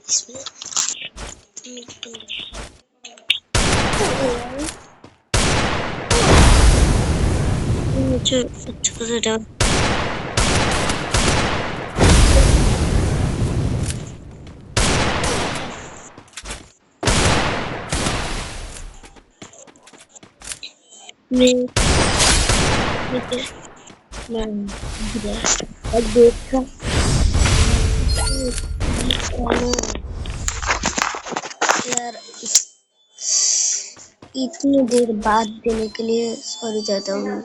इसमें मुझे अच्छा से डाल मैं देखा यार इतनी देर बाद देने के लिए सॉरी चाहता हूँ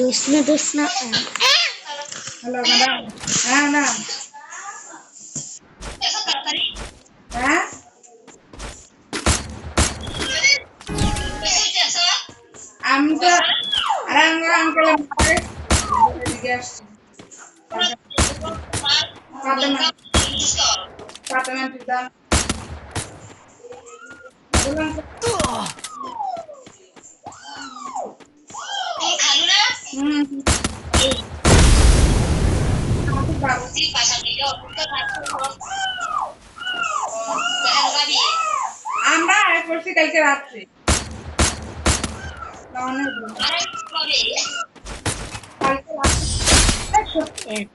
इसलिए Joshna Halo, madam. Nah. Hah? Amda. Orang kelembar. Digas. Pateman kita. Ulang. আমরা করছি কালকে রাত্রে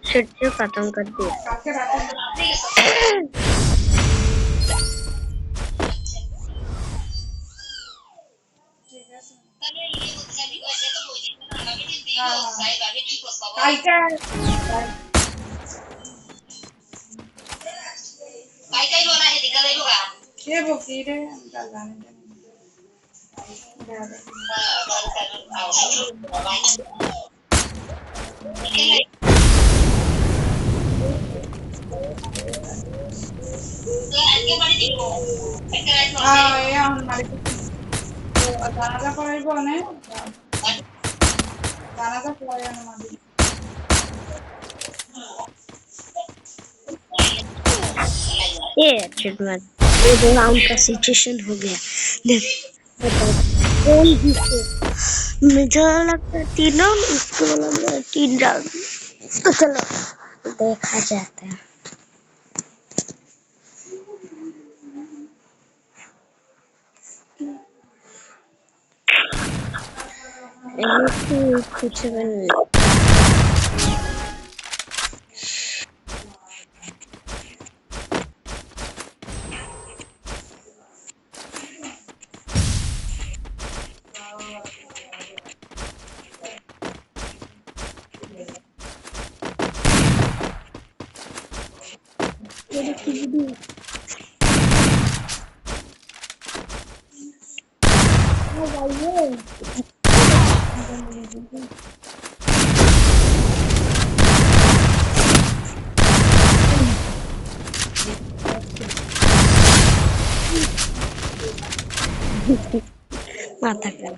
छुट्टी खत्म कर दी জানাজা পড়াইব না জানাজা পড়াই আমাদের ये ट्रीटमेंट ये राउंड का सिचुएशन हो गया देख कौन जीते मुझे लगता है तीनों इसको लग रहा है 3 राउंड तो चलो देखा जाता है कुछ माता का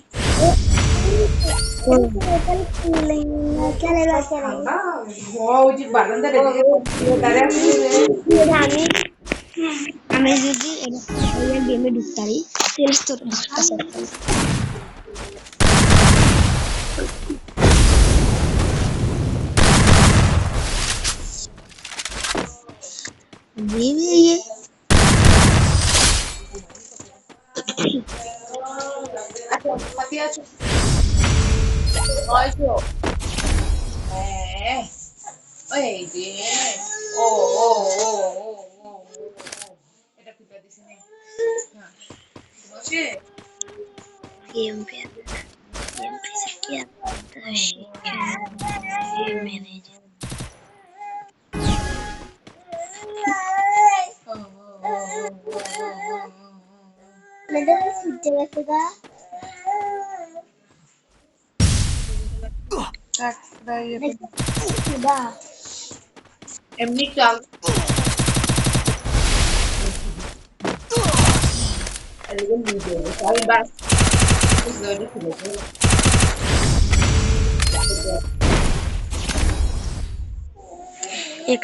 আমি যদি গেমে ঢুকতে পারি তাহলে তোর ये गेम पे से क्या पता है मैनेजर मैंने सुझाव दिया এমনি চল एक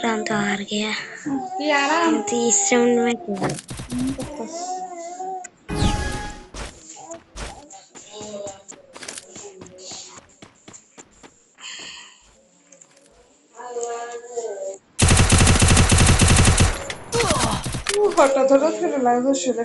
राउंड तो हार गया। কি আরাম। तीस राउंड में क्या? কটা ধরে ফেলে লাগবে সেটা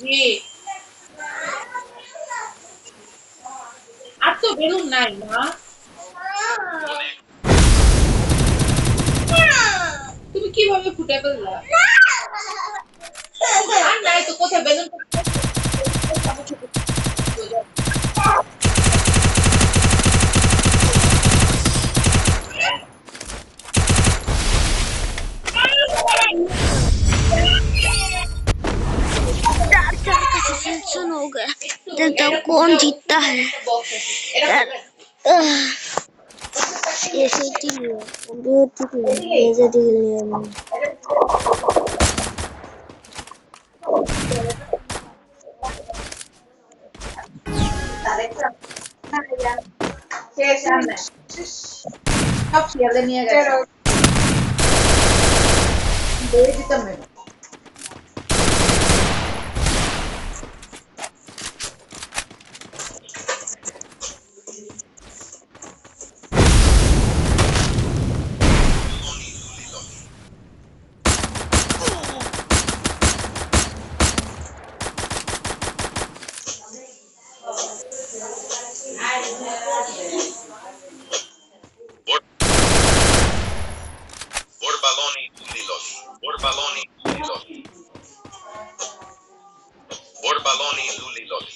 জি আর তো বেলুন নাই মা তুমি কিভাবে ফুটে ফেললা আর নাই তো কোথায় বেলুন चार चार का सेशन हो गया। देखता हूँ कौन जीतता है। ये सेटिंग है, कंप्यूटर है, ये सेटिंग है। সব শিয়ালে নিয়ে গেছে দৌড়ে দিতাম না Borbaloni Luliloli. Borbaloni Luliloli. Borbaloni Luliloli.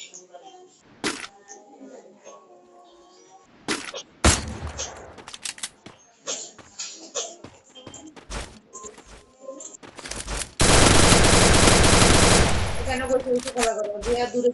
কেন বসে বসে খেলা করবো দূরে